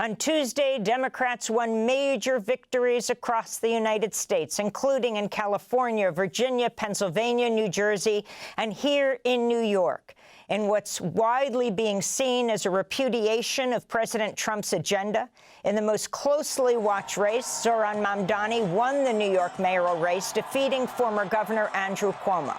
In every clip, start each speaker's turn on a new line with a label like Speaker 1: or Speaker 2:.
Speaker 1: On Tuesday, Democrats won major victories across the United States, including in California, Virginia, Pennsylvania, New Jersey, and here in New York, in what's widely being seen as a repudiation of President Trump's agenda. In the most closely watched race, Zohran Mamdani won the New York mayoral race, defeating former Governor Andrew Cuomo.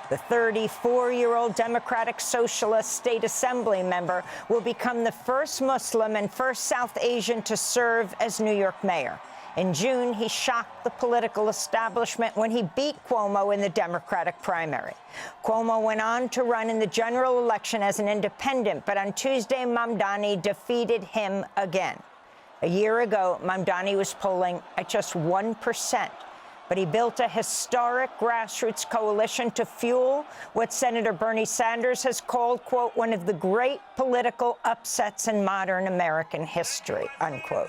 Speaker 1: The 34-year-old Democratic Socialist State Assembly member will become the first Muslim and first South Asian to serve as New York mayor. In June, he shocked the political establishment when he beat Cuomo in the Democratic primary. Cuomo went on to run in the general election as an independent, but on Tuesday, Mamdani defeated him again. A year ago, Mamdani was polling at just 1%. But he built a historic grassroots coalition to fuel what Senator Bernie Sanders has called, quote, one of the great political upsets in modern American history, unquote.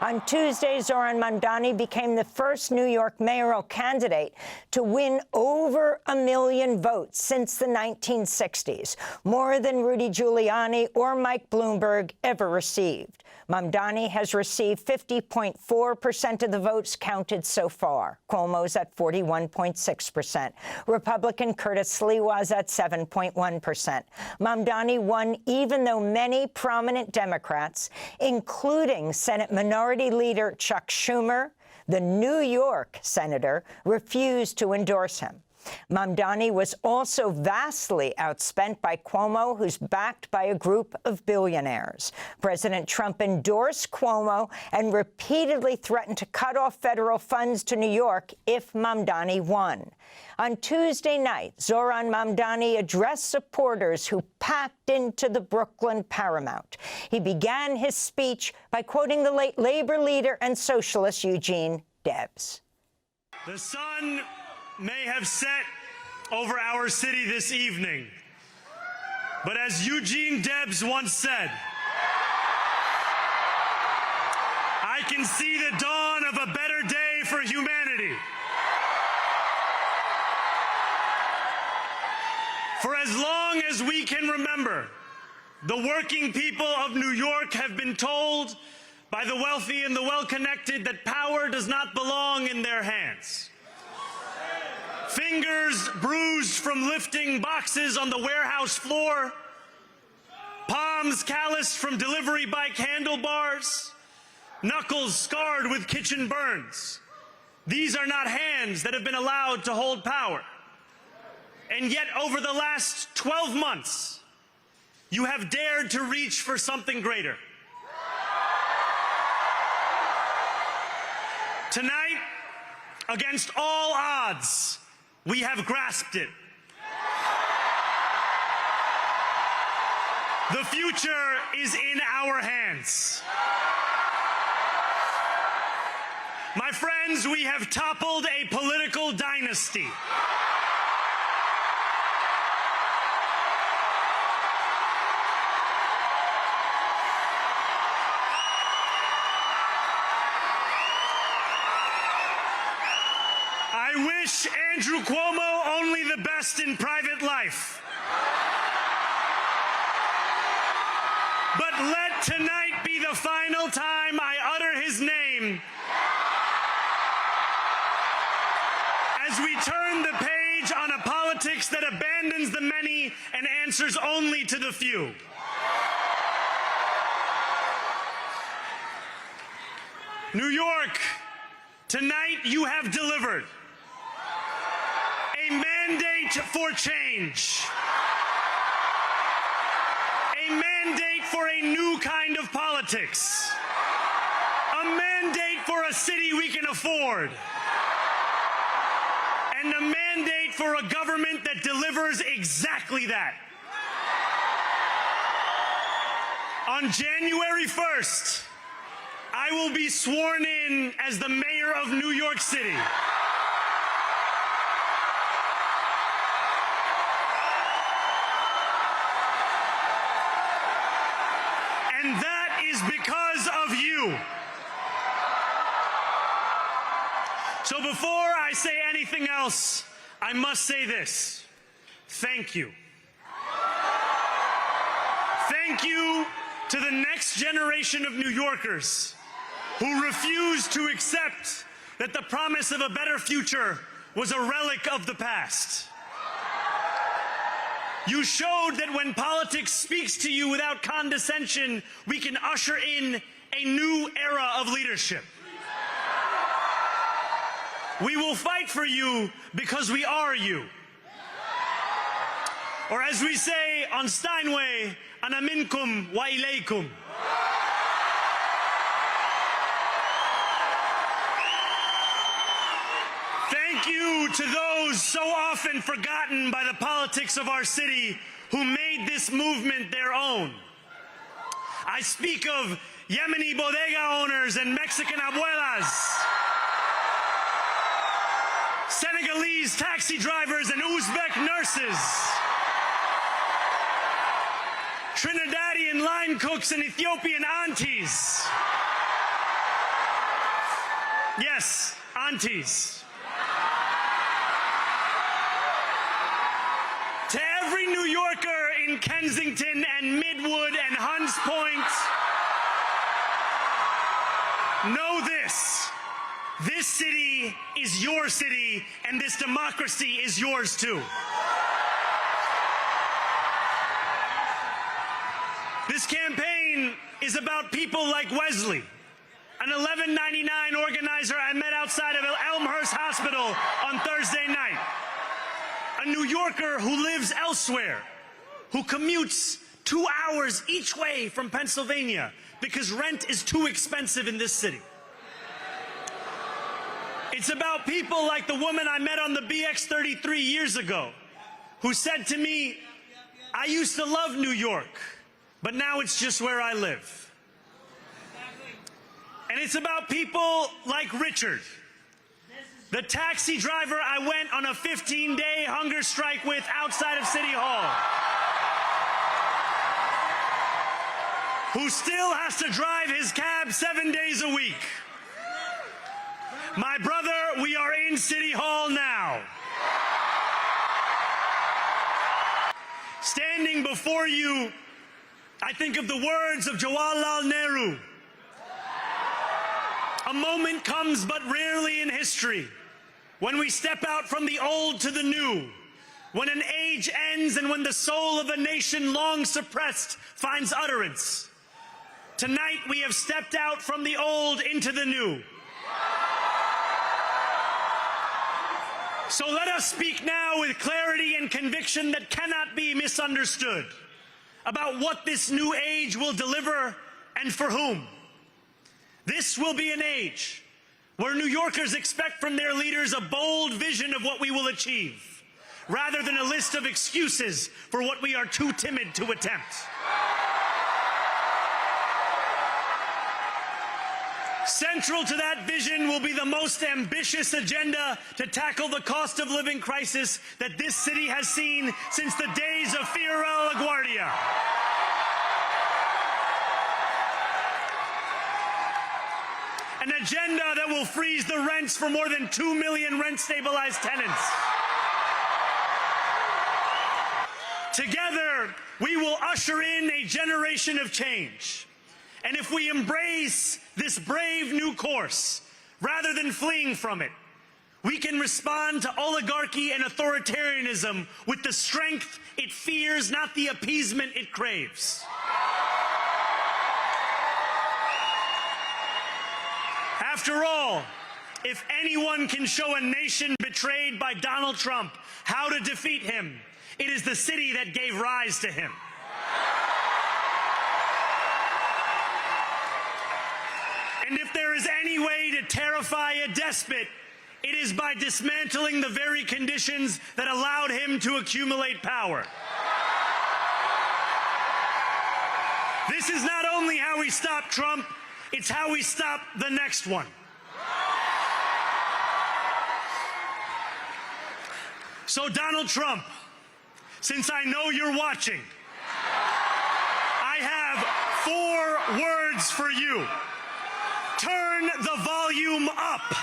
Speaker 1: On Tuesday, Zohran Mamdani became the first New York mayoral candidate to win over 1 million votes since the 1960s, more than Rudy Giuliani or Mike Bloomberg ever received. Mamdani has received 50.4% of the votes counted so far. Cuomo's at 41.6%. Republican Curtis Sliwa's at 7.1%. Mamdani won even though many prominent Democrats, including Senate Minority Leader Chuck Schumer, the New York senator, refused to endorse him. Mamdani was also vastly outspent by Cuomo, who's backed by a group of billionaires. President Trump endorsed Cuomo and repeatedly threatened to cut off federal funds to New York if Mamdani won. On Tuesday night, Zohran Mamdani addressed supporters who packed into the Brooklyn Paramount. He began his speech by quoting the late labor leader and socialist Eugene Debs.
Speaker 2: The sun may have set over our city this evening, but as Eugene Debs once said, I can see the dawn of a better day for humanity. For as long as we can remember, the working people of New York have been told by the wealthy and the well-connected that power does not belong in their hands. Fingers bruised from lifting boxes on the warehouse floor, palms calloused from delivery bike handlebars, knuckles scarred with kitchen burns. These are not hands that have been allowed to hold power. And yet, over the last 12 months, you have dared to reach for something greater. Tonight, against all odds, we have grasped it. The future is in our hands. My friends, we have toppled a political dynasty. I wish Andrew Cuomo only the best in private life. But let tonight be the final time I utter his name as we turn the page on a politics that abandons the many and answers only to the few. New York, tonight you have delivered a mandate for change, a mandate for a new kind of politics, a mandate for a city we can afford, and a mandate for a government that delivers exactly that. On January 1st, I will be sworn in as the mayor of New York City. And that is because of you. So before I say anything else, I must say this. Thank you. Thank you to the next generation of New Yorkers who refuse to accept that the promise of a better future was a relic of the past. You showed that when politics speaks to you without condescension, we can usher in a new era of leadership. We will fight for you because we are you. Or as we say on Steinway, ana minkum wa ilaykum. Thank you to those so often forgotten by the politics of our city who made this movement their own. I speak of Yemeni bodega owners and Mexican abuelas, Senegalese taxi drivers and Uzbek nurses, Trinidadian line cooks and Ethiopian aunties. Yes, aunties. To every New Yorker in Kensington and Midwood and Hunts Point, know this. This city is your city, and this democracy is yours too. This campaign is about people like Wesley, an 1199 organizer I met outside of Elmhurst Hospital on Thursday night. A New Yorker who lives elsewhere, who commutes 2 hours each way from Pennsylvania because rent is too expensive in this city. It's about people like the woman I met on the BX33 years ago, who said to me, I used to love New York, but now it's just where I live. And it's about people like Richard, the taxi driver I went on a 15-day hunger strike with outside of City Hall, who still has to drive his cab 7 days a week. My brother, we are in City Hall now. Standing before you, I think of the words of Jawaharlal Nehru. A moment comes but rarely in history when we step out from the old to the new, when an age ends and when the soul of a nation long suppressed finds utterance. Tonight we have stepped out from the old into the new. So let us speak now with clarity and conviction that cannot be misunderstood about what this new age will deliver and for whom. This will be an age where New Yorkers expect from their leaders a bold vision of what we will achieve, rather than a list of excuses for what we are too timid to attempt. Central to that vision will be the most ambitious agenda to tackle the cost of living crisis that this city has seen since the days of Fiorella LaGuardia. An agenda that will freeze the rents for more than 2 million rent-stabilized tenants. Together, we will usher in a generation of change. And if we embrace this brave new course, rather than fleeing from it, we can respond to oligarchy and authoritarianism with the strength it fears, not the appeasement it craves. After all, if anyone can show a nation betrayed by Donald Trump how to defeat him, it is the city that gave rise to him. And if there is any way to terrify a despot, it is by dismantling the very conditions that allowed him to accumulate power. This is not only how we stop Trump, it's how we stop the next one. So Donald Trump, since I know you're watching, I have 4 words for you. Turn the volume up.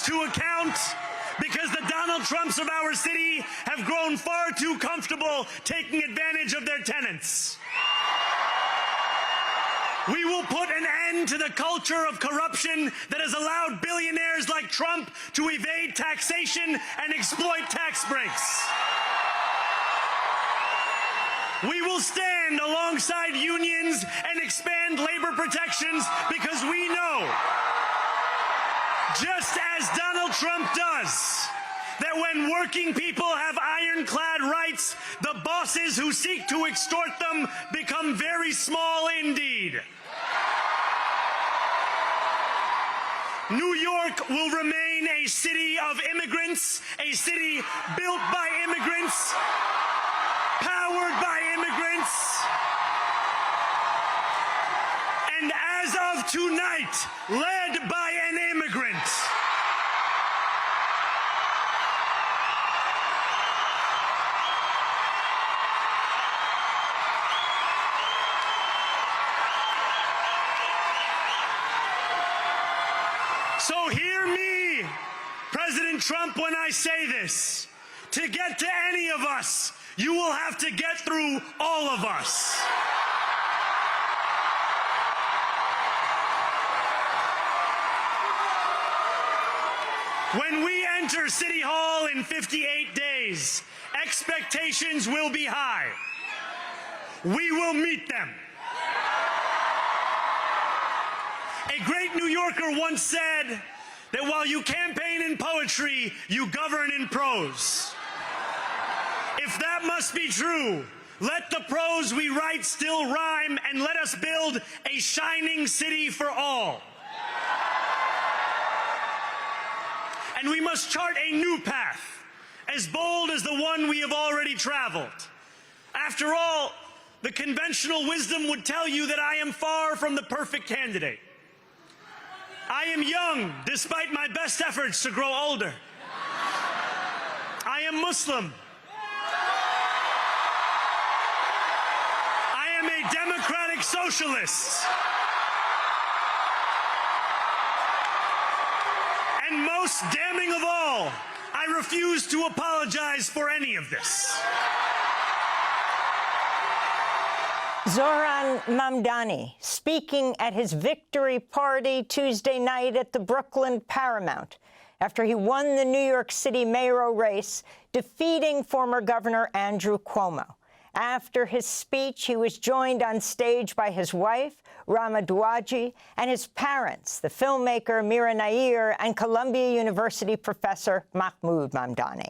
Speaker 2: laws to account because the Donald Trumps of our city have grown far too comfortable taking advantage of their tenants. We will put an end to the culture of corruption that has allowed billionaires like Trump to evade taxation and exploit tax breaks. We will stand alongside unions and expand labor protections because we know, just as Donald Trump does, that when working people have ironclad rights, the bosses who seek to extort them become very small indeed. New York will remain a city of immigrants, a city built by immigrants, powered by immigrants, and as of tonight, led by an immigrant. So hear me, President Trump, when I say this. To get to any of us, you will have to get through all of us. When we enter City Hall in 58 days, expectations will be high. We will meet them. A great New Yorker once said that while you campaign in poetry, you govern in prose. If that must be true, let the prose we write still rhyme, and let us build a shining city for all. And we must chart a new path, as bold as the one we have already traveled. After all, the conventional wisdom would tell you that I am far from the perfect candidate. I am young, despite my best efforts to grow older. I am Muslim. I am a democratic socialist. And most damning of all, I refuse to apologize for any of this.
Speaker 1: Zohran Mamdani speaking at his victory party Tuesday night at the Brooklyn Paramount after he won the New York City mayoral race, defeating former Governor Andrew Cuomo. After his speech, he was joined on stage by his wife, Rama Douaji, and his parents, the filmmaker Mira Nair and Columbia University professor Mahmoud Mamdani.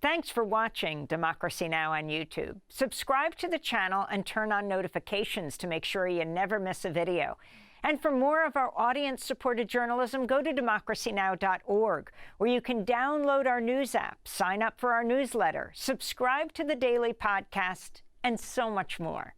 Speaker 1: Thanks for watching Democracy Now! On YouTube. Subscribe to the channel and turn on notifications to make sure you never miss a video. And for more of our audience-supported journalism, go to democracynow.org, where you can download our news app, sign up for our newsletter, subscribe to the daily podcast, and so much more.